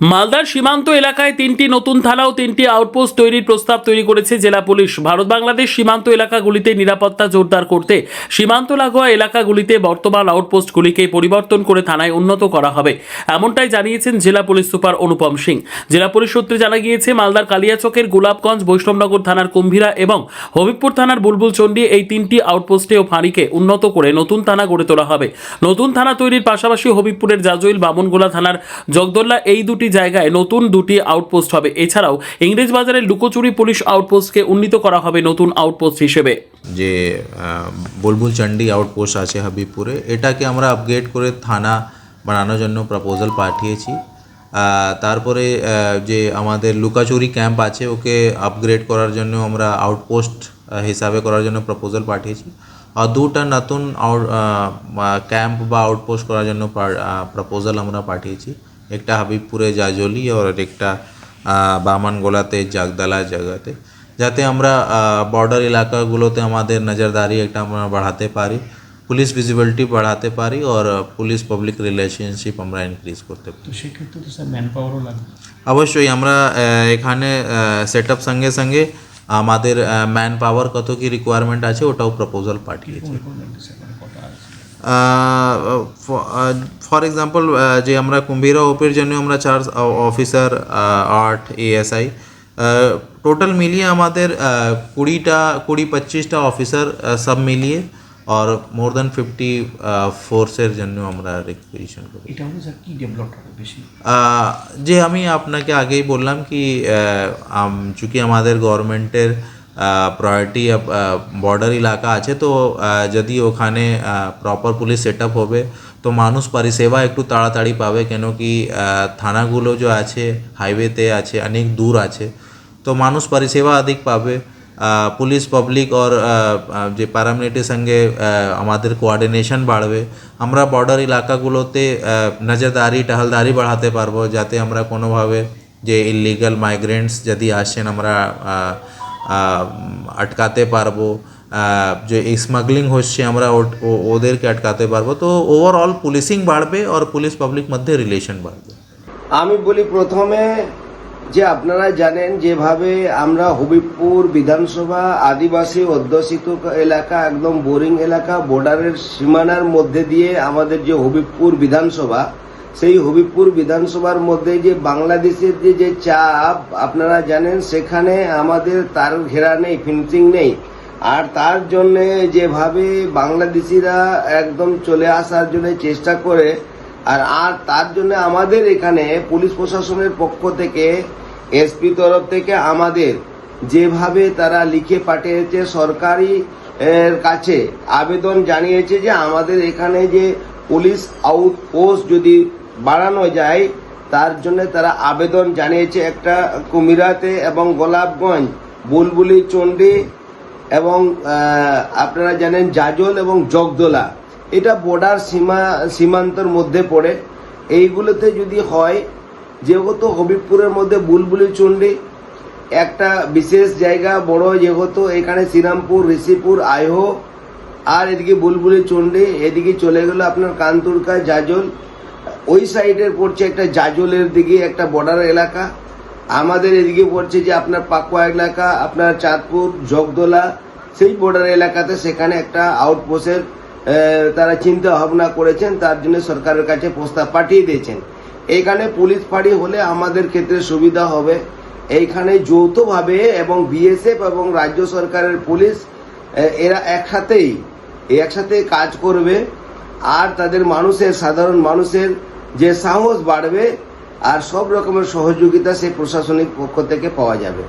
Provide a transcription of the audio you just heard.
মালদার সীমান্ত এলাকায় 3টি নতুন থানা ও 3টি আউটপোস্ট তৈরির প্রস্তাব তৈরি করেছে জেলা পুলিশ। ভারত বাংলাদেশ সীমান্ত এলাকাগুলিতে নিরাপত্তা জোরদার করতে সীমান্ত লাগোয়া এলাকাগুলিতে বর্তমান আউটপোস্টগুলিকে পরিবর্তন করে থানায় উন্নত করা হবে, এমনটাই জানিয়েছেন জেলা পুলিশ সুপার অনুপম সিং। জেলা পুলিশ সূত্রে জানা গিয়েছে, মালদার কালিয়াচকের গোলাপগঞ্জ, বৈষ্ণবনগর থানার কুম্ভীরা এবং হবিবপুর থানার বুলবুলচন্ডী এই 3টি আউটপোস্টে ও ফাঁড়িকে উন্নত করে নতুন থানা গড়ে তোলা হবে। নতুন থানা তৈরির পাশাপাশি হবিবপুরের জাজইল, বামনগোলা থানার জগদল্লা এই দুটি জায়গায় নতুন 2টি আউটপোস্ট হবে। এছাড়াও ইংরেজ বাজারের লুকোচুরি পুলিশ আউটপোস্টকে উন্নীত করা হবে নতুন আউটপোস্ট হিসেবে। যে বুলবুলচন্ডী আউটপোস্ট আছে হাবিবপুরে, এটাকে আমরা আপগ্রেড করে থানা বানানোর জন্য প্রপোজাল পাঠিয়েছি। তারপরে যে আমাদের লুকাচুরি ক্যাম্প আছে ওকে আপগ্রেড করার জন্য আমরা আউটপোস্ট হিসাবে করার জন্য প্রপোজাল পাঠিয়েছি। আর 2টা নতুন ক্যাম্প বা আউটপোস্ট করার জন্য প্রপোজাল আমরা পাঠিয়েছি। একটা হাবিবপুরে জাজলি আর একটা বামনগোলাতে জাগদালা জায়গাতে, যাতে আমরা বর্ডার এলাকাগুলোতে আমাদের নজরদারি একটা আমরা বাড়াতে পারি, পুলিশ ভিজিবিলিটি বাড়াতে পারি আর পুলিশ পাবলিক রিলেশনশিপ আমরা ইনক্রিজ করতে পারি। তো সেক্ষেত্রে তো স্যার ম্যান পাওয়ারও লাগবে। অবশ্যই আমরা এখানে সেট আপ সঙ্গে সঙ্গে আমাদের ম্যান পাওয়ার কত কি রিকোয়ারমেন্ট আছে ওটাও প্রপোজাল পাঠিয়েছি। ফর এক্সাম্পল যে আমরা কুম্ভীরা ওপের জন্য আমরা 4 অফিসার, 8 ASI, টোটাল মিলিয়ে আমাদের 20-25টা অফিসার সব মিলিয়ে আর মোর দ্যান 50 ফোর্সের জন্য আমরা রিকোয়েশন করি। এটা হলো স্যার কি ডেভেলপ হবে বেশি? যে আমি আপনাকে আগেই বললাম কি চूँकि আমাদের গভর্নমেন্টের প্রায়োরিটি বর্ডার এলাকা আছে, তো যদি ওখানে প্রপার পুলিশ সেট আপ হবে তো মানুষ পরিষেবা একটু তাড়াতাড়ি পাবে, কেন কি থানাগুলো যে আছে হাইওয়েতে আছে, অনেক দূর আছে, তো মানুষ পরিষেবা অধিক পাবে। পুলিশ পাবলিক আর যে প্যারামিলিটারির সঙ্গে আমাদের কোঅর্ডিনেশন বাড়বে। আমরা বর্ডার এলাকাগুলোতে নজরদারি টহলদারি বাড়াতে পারবো, যাতে আমরা কোনোভাবে যে ইলিগাল মাইগ্রেন্টস যদি আসেন আমরা আটকাতে পারবো, যে স্মাগলিং হচ্ছে আমরা ওদেরকে আটকাতে পারবো। তো ওভারঅল পুলিশিং বাড়বে আর পুলিশ পাবলিক মধ্যে রিলেশন বাড়বে। আমি বলি প্রথমে যে আপনারা জানেন যেভাবে আমরা হবিবপুর বিধানসভা আদিবাসী অধ্যুষিত এলাকা, একদম বোরিং এলাকা, বর্ডারের সীমানার মধ্যে দিয়ে আমাদের যে হবিবপুর বিধানসভা, সেই হবিবপুর বিধানসভার মধ্যে যে বাংলাদেশের যে চাপ আপনারা জানেন, সেখানে আমাদের তার ঘেরা নেই, ফেন্সিং নেই। আর তার জন্যে যেভাবে বাংলাদেশিরা একদম চলে আসার জন্য চেষ্টা করে, আর তার জন্য আমাদের এখানে পুলিশ প্রশাসনের পক্ষ থেকে, এসপি তরফ থেকে আমাদের যেভাবে তারা লিখে পাঠিয়েছে সরকারি কাছে, আবেদন জানিয়েছে যে আমাদের এখানে যে পুলিশ আউটপোস্ট যদি বাড়ানো যায়, তার জন্য তারা আবেদন জানিয়েছে। একটা কুমিরাতে এবং গোলাপগঞ্জ, বুলবুলচন্ডী এবং আপনারা জানেন জাজল এবং জগদলা, এটা বর্ডার সীমান্তর মধ্যে পড়ে। এইগুলোতে যদি হয়, যেহেতু হবিবপুরের মধ্যে বুলবুলচন্ডী একটা বিশেষ জায়গা বড়, যেহেতু এখানে শ্রীরামপুর, ঋষিপুর, আইহো, আর এদিকে বুলবুলচন্ডী, এদিকে চলে গেল আপনার কান্তুরকা, জাজল, ওই সাইডের পড়ছে একটা জাজলের দিকে একটা বর্ডার এলাকা। আমাদের এদিকে পড়ছে যে আপনার পাকুয়া এলাকা, আপনার চাঁদপুর, জগদলা, সেই বর্ডার এলাকাতে সেখানে একটা আউটপোস্টের তারা চিন্তা ভাবনা করেছেন, তার জন্য সরকারের কাছে প্রস্তাব পাঠিয়ে দিয়েছেন। এইখানে পুলিশ ফাঁড়ি হলে আমাদের ক্ষেত্রে সুবিধা হবে। এইখানে যৌথভাবে এবং বিএসএফ এবং রাজ্য সরকারের পুলিশ এরা একসাথে কাজ করবে, আর তাদের সাধারণ মানুষের যে সাহস বাড়বে, আর সব রকমের সহযোগিতা সেই প্রশাসনিক পক্ষ থেকে পাওয়া যাবে।